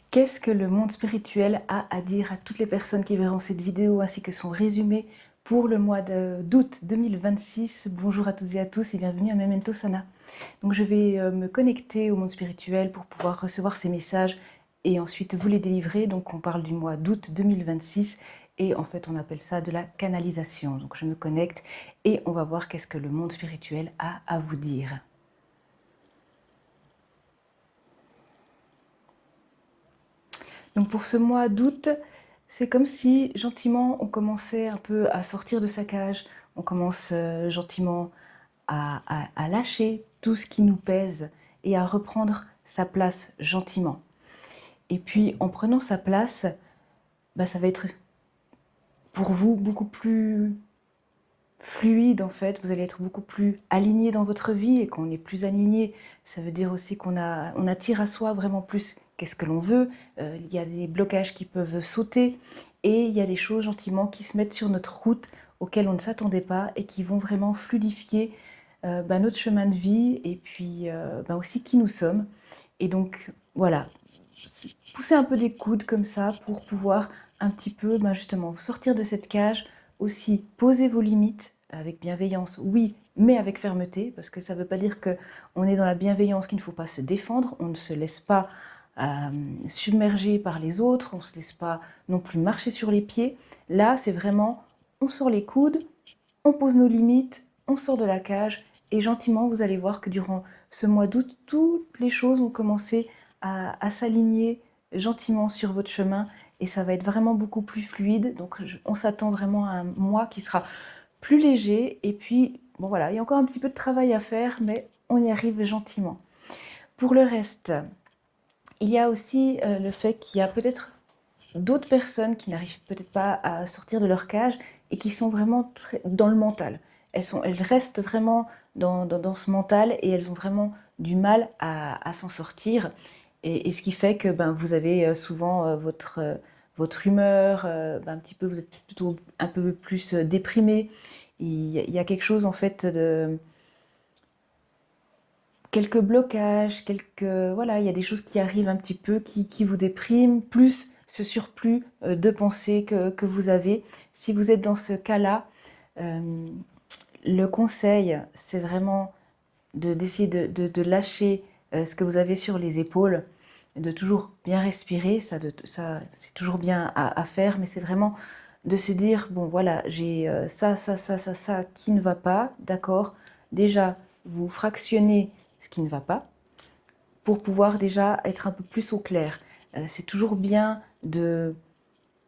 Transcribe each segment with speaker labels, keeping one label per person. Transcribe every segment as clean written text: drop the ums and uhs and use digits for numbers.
Speaker 1: Qu'est-ce que le monde spirituel a à dire à toutes les personnes qui verront cette vidéo ainsi que son résumé pour le mois d'août 2026? Bonjour à toutes et à tous et bienvenue à Memento Sana. Donc je vais me connecter au monde spirituel pour pouvoir recevoir ces messages et ensuite vous les délivrer. Donc on parle du mois d'août 2026 et en fait on appelle ça de la canalisation. Donc je me connecte et on va voir qu'est-ce que le monde spirituel a à vous dire. Donc pour ce mois d'août, c'est comme si gentiment on commençait un peu à sortir de sa cage, on commence gentiment à lâcher tout ce qui nous pèse et à reprendre sa place gentiment. Et puis en prenant sa place, ça va être pour vous beaucoup plus fluide en fait, vous allez être beaucoup plus aligné dans votre vie, et quand on est plus aligné, ça veut dire aussi qu'on attire à soi vraiment plus qu'est-ce que l'on veut, il y a des blocages qui peuvent sauter, et il y a des choses gentiment qui se mettent sur notre route auxquelles on ne s'attendait pas et qui vont vraiment fluidifier notre chemin de vie et puis aussi qui nous sommes. Et donc voilà, poussez un peu des coudes comme ça pour pouvoir un petit peu justement sortir de cette cage. Aussi, posez vos limites avec bienveillance, oui, mais avec fermeté, parce que ça ne veut pas dire qu'on est dans la bienveillance, qu'il ne faut pas se défendre, on ne se laisse pas submerger par les autres, on ne se laisse pas non plus marcher sur les pieds. Là, c'est vraiment, on sort les coudes, on pose nos limites, on sort de la cage, et gentiment, vous allez voir que durant ce mois d'août, toutes les choses vont commencer à s'aligner gentiment sur votre chemin, et ça va être vraiment beaucoup plus fluide. Donc on s'attend vraiment à un mois qui sera plus léger, et puis bon voilà, il y a encore un petit peu de travail à faire, mais on y arrive gentiment. Pour le reste, il y a aussi le fait qu'il y a peut-être d'autres personnes qui n'arrivent peut-être pas à sortir de leur cage et qui sont vraiment dans le mental. Elles restent vraiment dans ce mental et elles ont vraiment du mal à s'en sortir. Et ce qui fait que vous avez souvent votre humeur, un petit peu, vous êtes plutôt un peu plus déprimé. Il y a quelque chose en fait de quelques blocages, voilà, il y a des choses qui arrivent un petit peu, qui vous dépriment, plus ce surplus de pensées que vous avez. Si vous êtes dans ce cas-là, euh, le conseil, c'est vraiment d'essayer de lâcher ce que vous avez sur les épaules, de toujours bien respirer, ça c'est toujours bien à faire, mais c'est vraiment de se dire, bon voilà, j'ai ça qui ne va pas, d'accord, déjà vous fractionnez ce qui ne va pas, pour pouvoir déjà être un peu plus au clair. C'est toujours bien de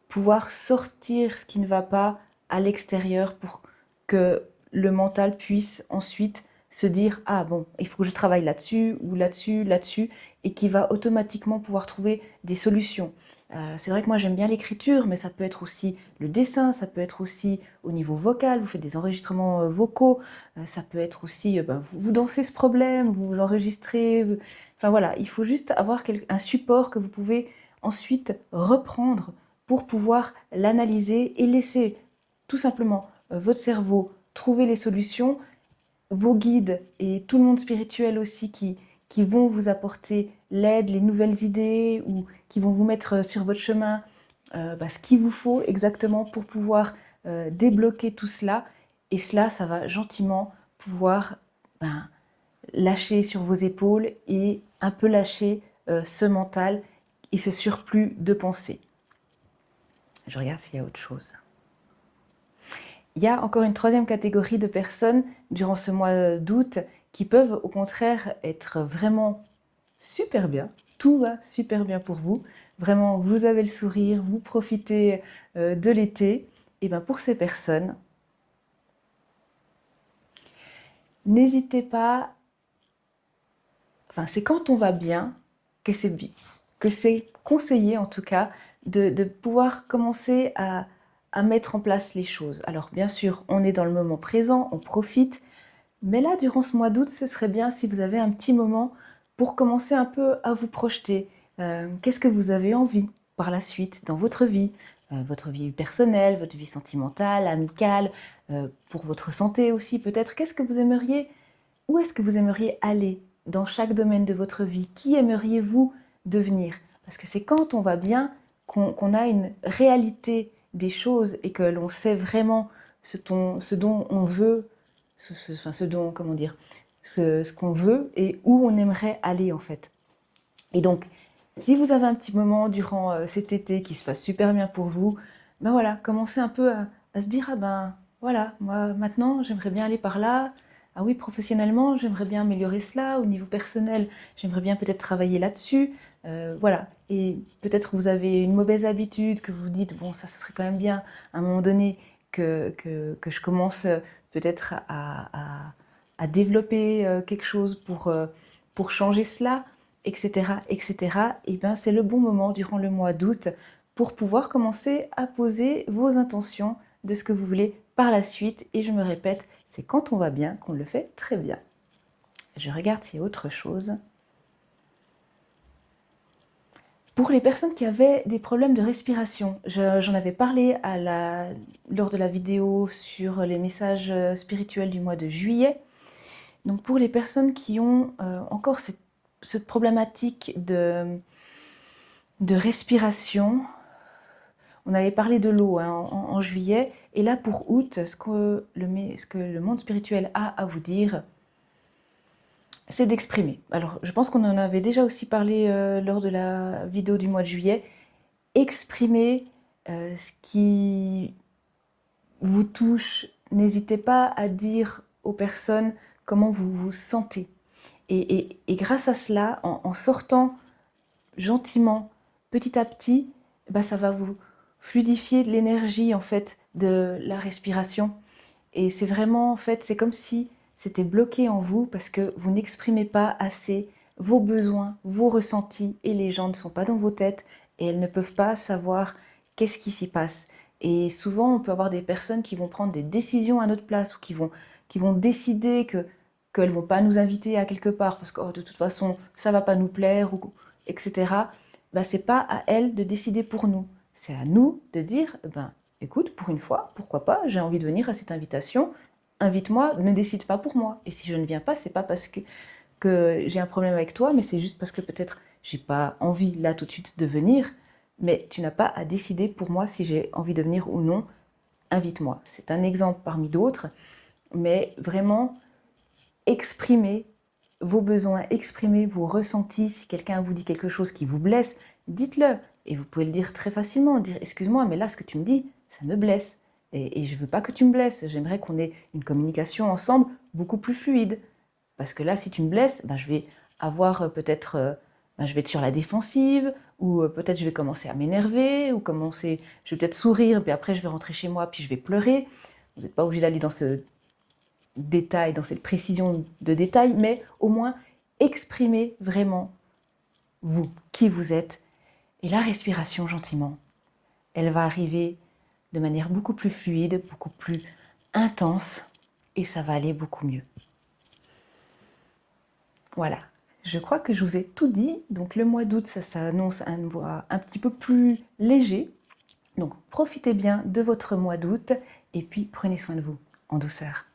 Speaker 1: pouvoir sortir ce qui ne va pas à l'extérieur pour que le mental puisse ensuite se dire ah bon, il faut que je travaille là-dessus ou là-dessus, là-dessus, et qui va automatiquement pouvoir trouver des solutions. C'est vrai que moi j'aime bien l'écriture, mais ça peut être aussi le dessin, ça peut être aussi au niveau vocal, vous faites des enregistrements vocaux, ça peut être aussi vous dansez ce problème, vous vous enregistrez, enfin voilà, il faut juste avoir un support que vous pouvez ensuite reprendre pour pouvoir l'analyser et laisser tout simplement votre cerveau trouver les solutions, vos guides et tout le monde spirituel aussi qui vont vous apporter l'aide, les nouvelles idées ou qui vont vous mettre sur votre chemin ce qu'il vous faut exactement pour pouvoir débloquer tout cela. Et cela, ça va gentiment pouvoir lâcher sur vos épaules et un peu lâcher ce mental et ce surplus de pensée. Je regarde s'il y a autre chose. Il y a encore une troisième catégorie de personnes durant ce mois d'août qui peuvent au contraire être vraiment super bien. Tout va super bien pour vous. Vraiment, vous avez le sourire, vous profitez de l'été. Et bien pour ces personnes, n'hésitez pas, enfin c'est quand on va bien que c'est conseillé en tout cas de pouvoir commencer à mettre en place les choses. Alors bien sûr, on est dans le moment présent, on profite, mais là, durant ce mois d'août, ce serait bien si vous avez un petit moment pour commencer un peu à vous projeter. Qu'est-ce que vous avez envie par la suite dans votre vie personnelle, votre vie sentimentale, amicale, pour votre santé aussi peut-être. Qu'est-ce que vous aimeriez, où est-ce que vous aimeriez aller dans chaque domaine de votre vie? Qui aimeriez-vous devenir? Parce que c'est quand on va bien qu'on a une réalité des choses et que l'on sait vraiment ce dont on veut, ce dont, comment dire, ce qu'on veut et où on aimerait aller en fait. Et donc, si vous avez un petit moment durant cet été qui se passe super bien pour vous, ben voilà, commencez un peu à se dire, ah ben voilà, moi maintenant j'aimerais bien aller par là. Ah oui, professionnellement, j'aimerais bien améliorer cela. Au niveau personnel, j'aimerais bien peut-être travailler là-dessus. Voilà. Et peut-être vous avez une mauvaise habitude que vous vous dites, bon, ça ce serait quand même bien à un moment donné que je commence peut-être à développer quelque chose pour changer cela, etc., etc., et bien c'est le bon moment durant le mois d'août pour pouvoir commencer à poser vos intentions de ce que vous voulez par la suite. Et je me répète, c'est quand on va bien qu'on le fait très bien. Je regarde s'il y a autre chose. Pour les personnes qui avaient des problèmes de respiration, j'en avais parlé lors de la vidéo sur les messages spirituels du mois de juillet. Donc pour les personnes qui ont encore cette problématique de respiration, on avait parlé de l'eau hein, en juillet, et là pour août, ce que le monde spirituel a à vous dire, c'est d'exprimer. Alors je pense qu'on en avait déjà aussi parlé lors de la vidéo du mois de juillet. Exprimez ce qui vous touche. N'hésitez pas à dire aux personnes comment vous vous sentez. Et grâce à cela, en sortant gentiment, petit à petit, bah, ça va vous fluidifier l'énergie en fait de la respiration. Et c'est vraiment en fait, c'est comme si c'était bloqué en vous parce que vous n'exprimez pas assez vos besoins, vos ressentis, et les gens ne sont pas dans vos têtes et elles ne peuvent pas savoir qu'est-ce qui s'y passe. Et souvent, on peut avoir des personnes qui vont prendre des décisions à notre place ou qui vont décider qu'elles ne vont pas nous inviter à quelque part parce que oh, de toute façon, ça ne va pas nous plaire, ou, etc. Ben, ce n'est pas à elles de décider pour nous. C'est à nous de dire, ben, écoute, pour une fois, pourquoi pas, j'ai envie de venir à cette invitation, invite-moi, ne décide pas pour moi. Et si je ne viens pas, c'est pas parce que j'ai un problème avec toi, mais c'est juste parce que peut-être j'ai pas envie là tout de suite de venir, mais tu n'as pas à décider pour moi si j'ai envie de venir ou non, invite-moi. C'est un exemple parmi d'autres, mais vraiment exprimer vos besoins, exprimer vos ressentis. Si quelqu'un vous dit quelque chose qui vous blesse, dites-le. Et vous pouvez le dire très facilement, dire excuse-moi, mais là ce que tu me dis, ça me blesse. Et je ne veux pas que tu me blesses. J'aimerais qu'on ait une communication ensemble beaucoup plus fluide. Parce que là, si tu me blesses, ben, je vais avoir peut-être, ben, je vais être sur la défensive, ou peut-être je vais commencer à m'énerver, ou je vais peut-être sourire, puis après je vais rentrer chez moi, puis je vais pleurer. Vous n'êtes pas obligé d'aller dans ce détail, dans cette précision de détail, mais au moins exprimez vraiment vous, qui vous êtes. Et la respiration, gentiment, elle va arriver de manière beaucoup plus fluide, beaucoup plus intense, et ça va aller beaucoup mieux. Voilà, je crois que je vous ai tout dit. Donc le mois d'août, ça s'annonce un mois un petit peu plus léger. Donc profitez bien de votre mois d'août et puis prenez soin de vous en douceur.